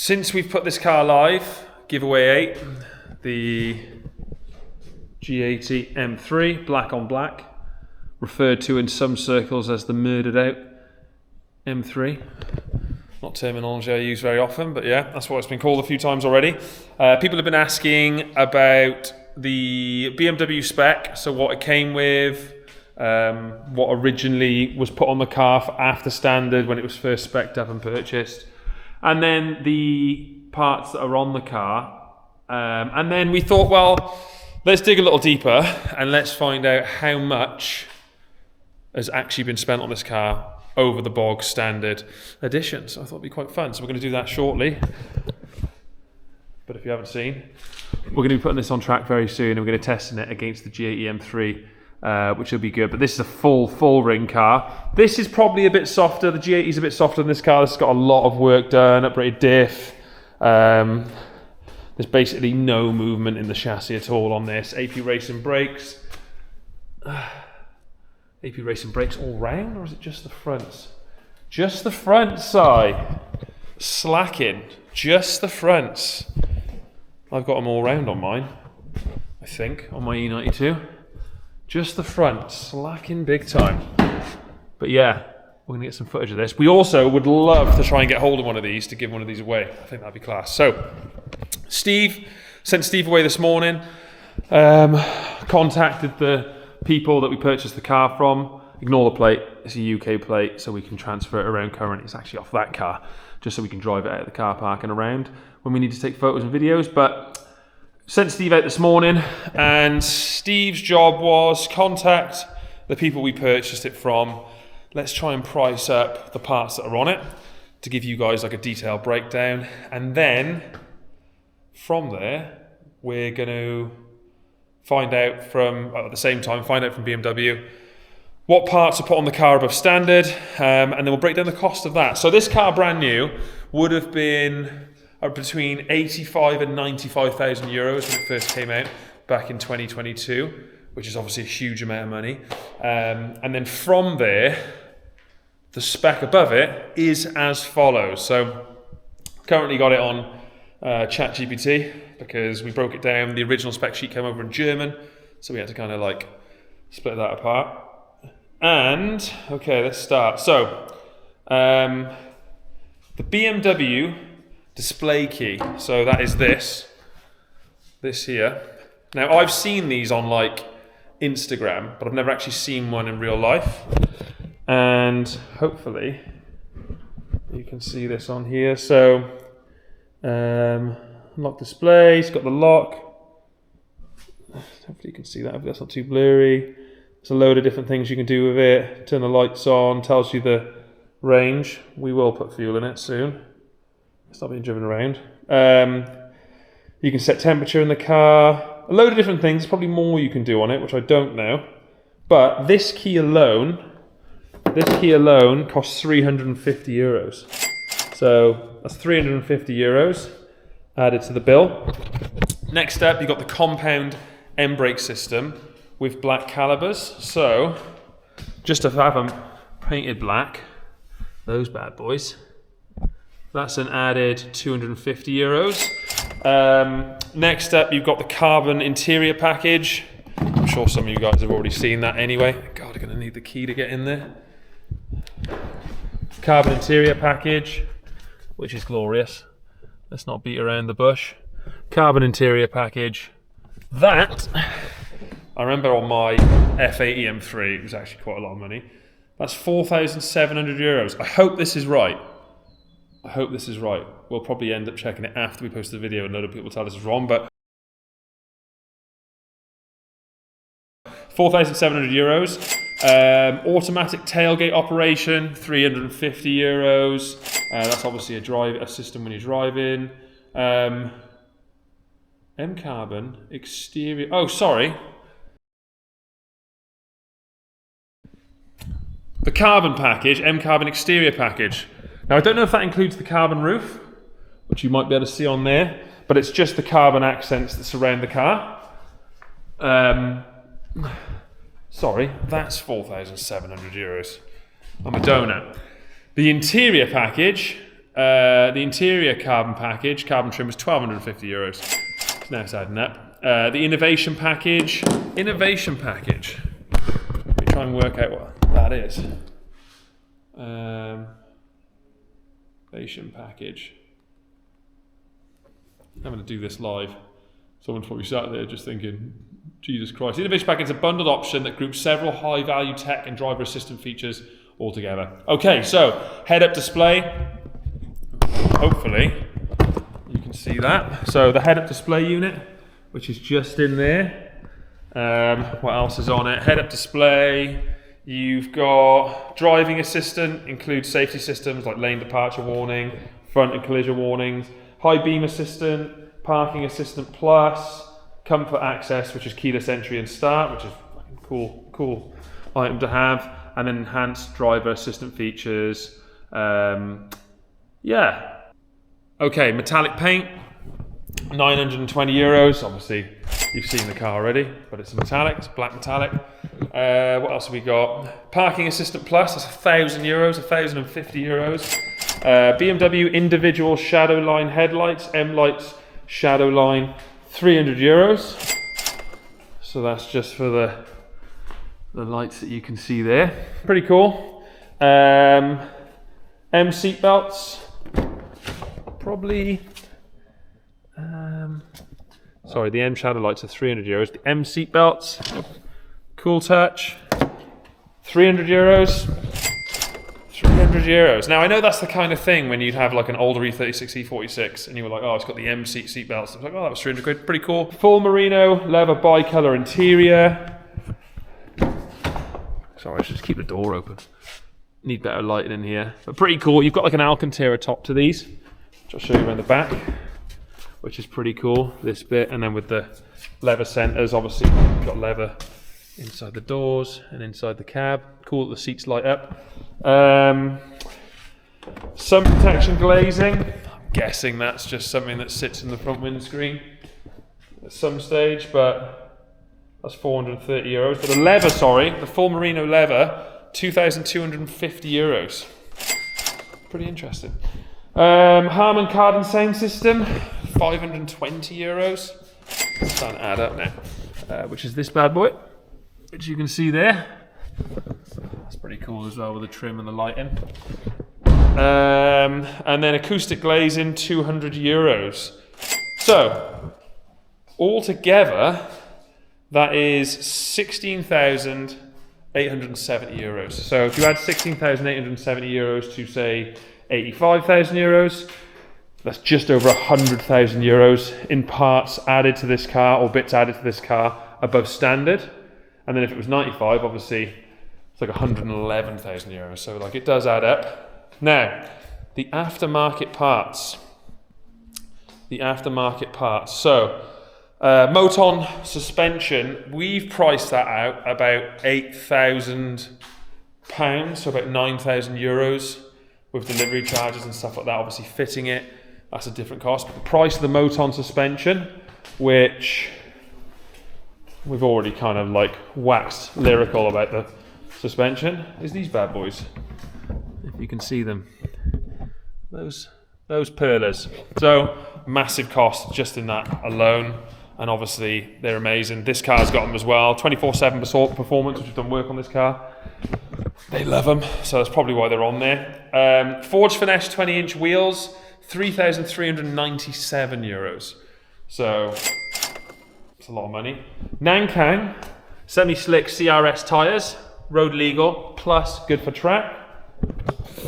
Since we've put this car live, giveaway 8, the G80 M3, black on black, referred to in some circles as the murdered out M3. Not terminology I use very often, but yeah, that's what it's been called a few times already. People have been asking about the BMW spec, so what it came with, what originally was put on the car for after standard when it was first spec'd up and purchased, and then the parts that are on the car. And then we thought, well, let's dig a little deeper and let's find out how much has actually been spent on this car over the bog standard edition. So I thought it'd be quite fun. So we're going to do that shortly. But if you haven't seen, we're going to be putting this on track very soon, and we're going to be testing it against the G80 M3, which will be good. But this is a full ring car. This is probably a bit softer. The G80 is a bit softer than this car. This has got a lot of work done, upgraded diff. There's basically no movement in the chassis at all on this. AP racing brakes. AP racing brakes all round, or is it just the fronts? Just the front side. Slacking. Just the fronts. I've got them all round on mine, I think, on my E92. Just the front, slacking big time. But yeah, we're going to get some footage of this. We also would love to try and get hold of one of these to give one of these away. I think that'd be class. So, sent Steve away this morning. Contacted the people that we purchased the car from. Ignore the plate, it's a UK plate, so we can transfer it around current. It's actually off that car, just so we can drive it out of the car park and around when we need to take photos and videos. But sent Steve out this morning, and Steve's job was contact the people we purchased it from. Let's try and price up the parts that are on it to give you guys like a detailed breakdown, and then from there we're going to find out from, at the same time, find out from BMW what parts are put on the car above standard, and then we'll break down the cost of that. So this car, brand new, would have been between 85 and 95,000 euros when it first came out back in 2022, which is obviously a huge amount of money. And then from there, the spec above it is as follows. So currently got it on ChatGPT because we broke it down. The original spec sheet came over in German, so we had to kind of like split that apart. And okay, let's start. So the BMW display key, so that is this here. Now I've seen these on like Instagram, but I've never actually seen one in real life, and hopefully you can see this on here. So lock display, it's got the lock, hopefully you can see that, hopefully that's not too blurry. There's a load of different things you can do with it. Turn the lights on, tells you the range. We will put fuel in it soon. It's not being driven around. You can set temperature in the car. A load of different things. There's probably more you can do on it, which I don't know. But this key alone costs 350 euros. So that's 350 euros added to the bill. Next up, you've got the compound M-brake system with black calibers. So just to have them painted black, those bad boys, that's an added 250 euros. Next up, you've got the carbon interior package. I'm sure some of you guys have already seen that anyway. God, I'm going to need the key to get in there. Carbon interior package, which is glorious. Let's not beat around the bush. Carbon interior package. That, I remember on my F80 M3, it was actually quite a lot of money. That's 4,700 euros. I hope this is right. I hope this is right. We'll probably end up checking it after we post the video, and a lot of people tell us it's wrong, but 4,700 euros. Automatic tailgate operation, 350 euros. That's obviously a system when you're driving. M-carbon exterior. Oh, sorry. The carbon package, M-carbon exterior package. Now, I don't know if that includes the carbon roof, which you might be able to see on there, but it's just the carbon accents that surround the car. Sorry, that's 4,700 euros. I'm a donut. The interior package, The interior carbon package, carbon trim was €1,250. So now it's adding up. The innovation package. Let me try and work out what that is. Innovation package. I'm going to do this live. Someone's probably sat there just thinking, Jesus Christ. The innovation package is a bundled option that groups several high-value tech and driver assistant features all together. Okay, so head-up display. Hopefully you can see that. So the head-up display unit, which is just in there. What else is on it? Head-up display. You've got driving assistant, includes safety systems like lane departure warning, front and collision warnings, high beam assistant, parking assistant plus, comfort access, which is keyless entry and start, which is fucking cool item to have, and then enhanced driver assistant features. Yeah. Okay, metallic paint, €920. Obviously, you've seen the car already, but it's a metallic, it's black metallic. What else have we got? Parking assistant plus, that's €1,000, €1,050. BMW individual shadow line headlights, M lights, shadow line, €300. So that's just for the lights that you can see there. Pretty cool. M seat belts, probably. Sorry, the M shadow lights are €300. The M seat belts, cool touch, €300. €300. Now I know that's the kind of thing when you'd have like an older E36, E46, and you were like, oh, it's got the M seat belts. I was like, oh, that was £300. Pretty cool. Full merino leather bi-colour interior. Sorry, I should just keep the door open. Need better lighting in here, but pretty cool. You've got like an Alcantara top to these, which I'll show you around the back, which is pretty cool. This bit, and then with the leather centres, obviously you've got leather inside the doors and inside the cab. Cool that the seats light up. Sun protection glazing. I'm guessing that's just something that sits in the front windscreen at some stage, but that's €430. But the leather, the full merino leather, €2,250. Pretty interesting. Harman Kardon sound system, €520. It's starting to add up now. Which is this bad boy, which you can see there. That's pretty cool as well with the trim and the lighting. And then acoustic glazing, €200. So, altogether, that is €16,870. So if you add €16,870 to say €85,000, that's just over €100,000 in parts added to this car, or bits added to this car above standard. And then if it was 95, obviously it's like €111,000. So like it does add up. Now, the aftermarket parts. So, Moton suspension, we've priced that out about £8,000, so about €9,000 with delivery charges and stuff like that. Obviously fitting it, that's a different cost. But the price of the Moton suspension, which we've already kind of like waxed lyrical about the suspension, is these bad boys. If you can see them, those perlers. So massive cost just in that alone, and obviously they're amazing. This car's got them as well. 24/7 performance, which we've done work on this car. They love them, so that's probably why they're on there. Forged finesse 20-inch wheels, €3,397. So it's a lot of money. Nankang semi-slick CRS tyres, road legal plus good for track.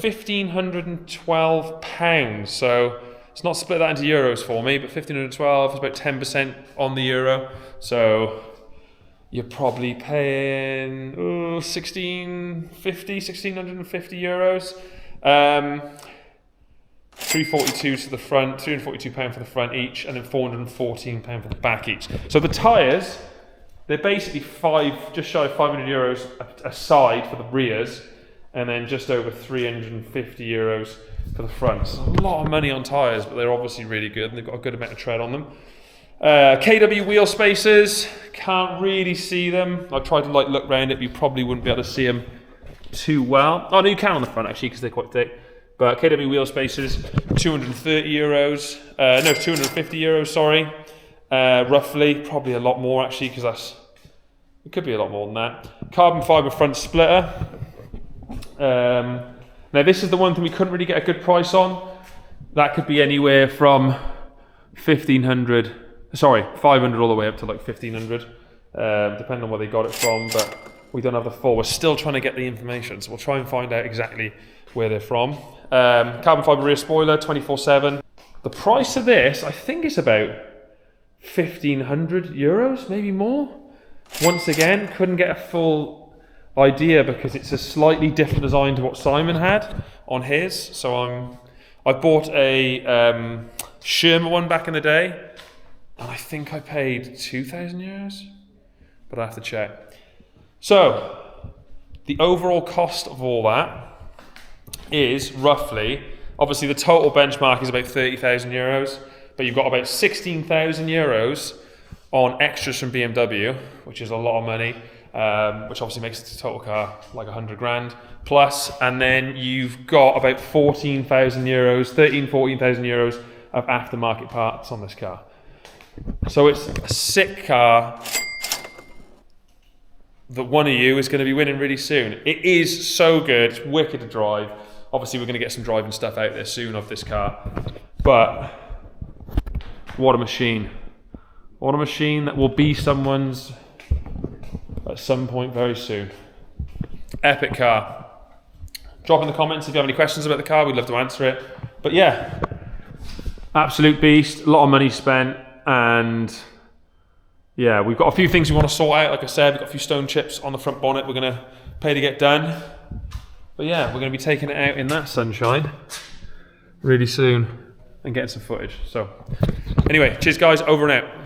£1,512. So it's not split that into euros for me, but 1,512 is about 10% on the euro. So you're probably paying €1,650. 342 to the front, £342 for the front each, and then £414 for the back each. So the tyres, they're basically just shy of €500 a side for the rears, and then just over €350 for the front. So a lot of money on tyres, but they're obviously really good, and they've got a good amount of tread on them. KW wheel spacers, can't really see them. I tried to look around it, but you probably wouldn't be able to see them too well. Oh no, you can on the front actually, because they're quite thick. But KW wheel spacers, 230 euros. No, 250 euros, sorry. Roughly, probably a lot more actually, because it could be a lot more than that. Carbon fibre front splitter. Now this is the one thing we couldn't really get a good price on. That could be anywhere from 500 all the way up to like 1500, depending on where they got it from, but we don't have the full. We're still trying to get the information, so we'll try and find out exactly where they're from. Carbon fibre rear spoiler, 24/7. The price of this, I think, is about 1,500 euros, maybe more. Once again, couldn't get a full idea because it's a slightly different design to what Simon had on his. So I bought a Sherma one back in the day, and I think I paid 2,000 euros, but I have to check. So the overall cost of all that is roughly, obviously the total benchmark is about 30,000 euros, but you've got about 16,000 euros on extras from BMW, which is a lot of money, which obviously makes the total car like 100 grand plus, and then you've got about 14,000 euros, 14,000 euros of aftermarket parts on this car. So it's a sick car that one of you is going to be winning really soon. It is so good, it's wicked to drive. Obviously we're going to get some driving stuff out there soon of this car, but what a machine. What a machine that will be someone's at some point very soon. Epic car. Drop in the comments if you have any questions about the car, we'd love to answer it. But yeah, absolute beast, a lot of money spent, and yeah, we've got a few things we want to sort out. Like I said, we've got a few stone chips on the front bonnet we're going to pay to get done. But yeah, we're going to be taking it out in that sunshine really soon and getting some footage. So anyway, cheers guys, over and out.